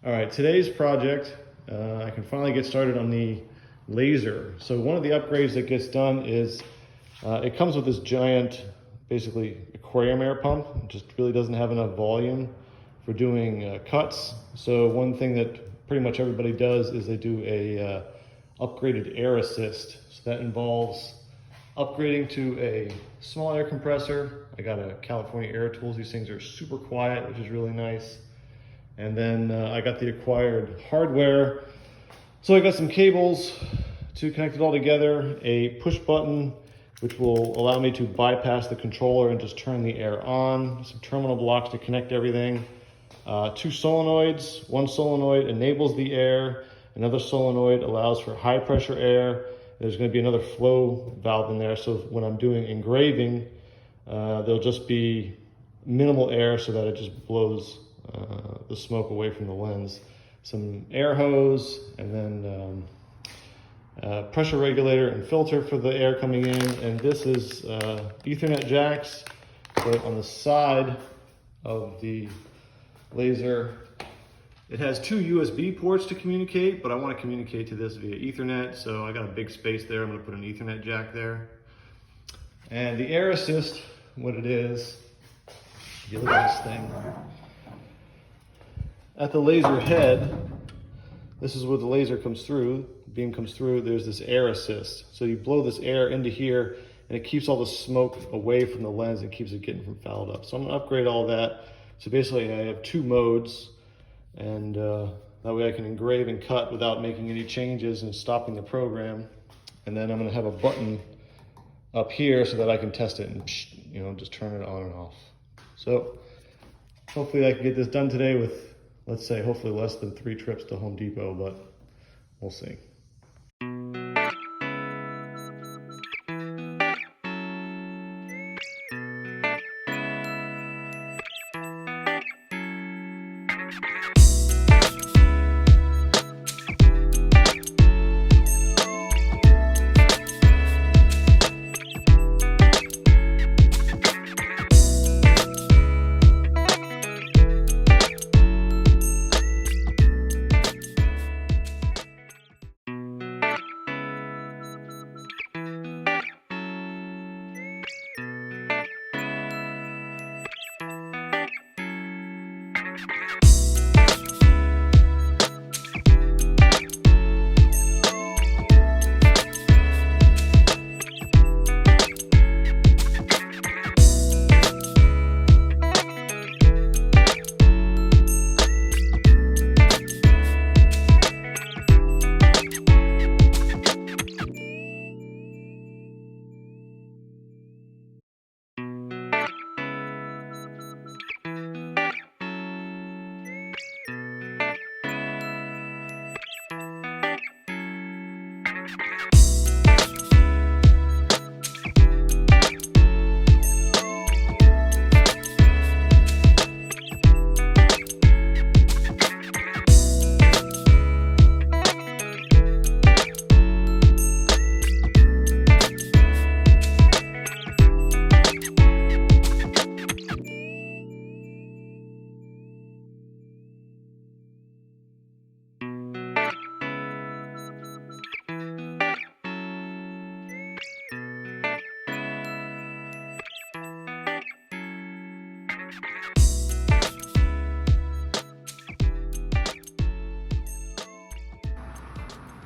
All right, today's project, I can finally get started on the laser. So one of the upgrades that gets done is it comes with this giant, basically aquarium air pump. It just really doesn't have enough volume for doing cuts. So one thing that pretty much everybody does is they do a upgraded air assist. So that involves upgrading to a small air compressor. I got a California Air Tools. These things are super quiet, which is really nice. And then I got the acquired hardware. So I got some cables to connect it all together, a push button, which will allow me to bypass the controller and just turn the air on, some terminal blocks to connect everything, 2 solenoids. One solenoid enables the air, another solenoid allows for high pressure air. There's going to be another flow valve in there, so when I'm doing engraving, there'll just be minimal air so that it just blows the smoke away from the lens. Some air hose, and then pressure regulator and filter for the air coming in. And this is Ethernet jacks. So on the side of the laser, it has 2 USB ports to communicate, but I want to communicate to this via Ethernet. So I got a big space there. I'm going to put an Ethernet jack there. And the air assist, what it is, if you look at this thing, at the laser head, this is where the laser comes through, beam comes through, there's this air assist. So you blow this air into here and it keeps all the smoke away from the lens and keeps it getting from fouled up. So I'm gonna upgrade all that. So basically I have 2 modes, and that way I can engrave and cut without making any changes and stopping the program. And then I'm gonna have a button up here so that I can test it and just turn it on and off. So hopefully I can get this done today with, let's say, hopefully less than 3 trips to Home Depot, but we'll see.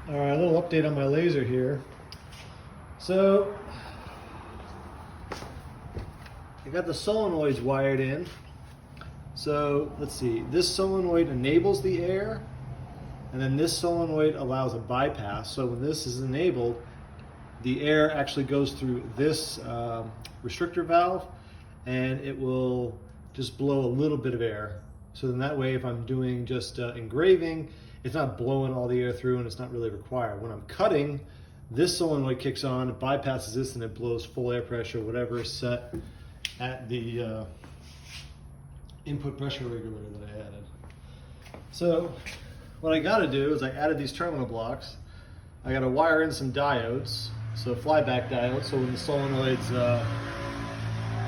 All right, a little update on my laser here. So I got the solenoids wired in. So let's see, this solenoid enables the air, and then this solenoid allows a bypass. So when this is enabled, the air actually goes through this restrictor valve, and it will just blow a little bit of air. So then that way, if I'm doing just engraving, it's not blowing all the air through and it's not really required. When I'm cutting, this solenoid kicks on, it bypasses this, and it blows full air pressure, whatever is set at the input pressure regulator that I added. So what I gotta do is I added these terminal blocks. I gotta wire in some diodes, so flyback diodes, so when the solenoids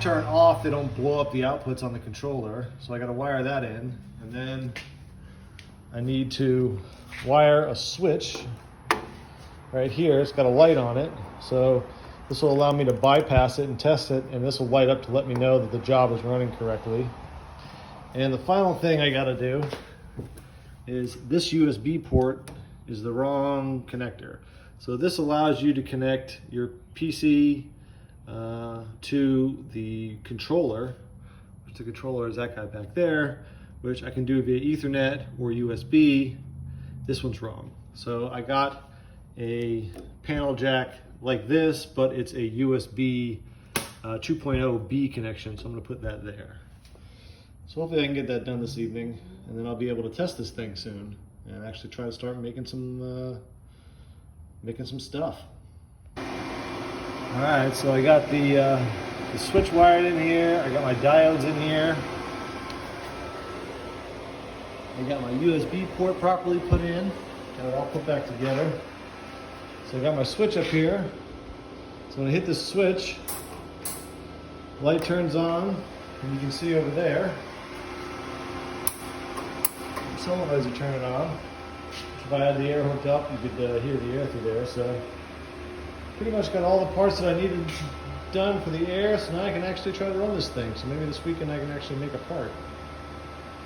turn off, they don't blow up the outputs on the controller. So I gotta wire that in, and then I need to wire a switch right here. It's got a light on it, so this will allow me to bypass it and test it, and this will light up to let me know that the job is running correctly. And the final thing I got to do is this USB port is the wrong connector. So this allows you to connect your PC to the controller, which the controller is that guy back there, which I can do via Ethernet or USB. This one's wrong. So I got a panel jack like this, but it's a USB 2.0 B connection, so I'm gonna put that there. So hopefully I can get that done this evening, and then I'll be able to test this thing soon and actually try to start making some stuff. All right, so I got the switch wired in here. I got my diodes in here. I got my USB port properly put in. Got it all put back together. So I got my switch up here. So when I hit this switch, light turns on, and you can see over there, the solenoids are turning on. If I had the air hooked up, you could hear the air through there. So pretty much got all the parts that I needed done for the air, so now I can actually try to run this thing. So maybe this weekend I can actually make a part.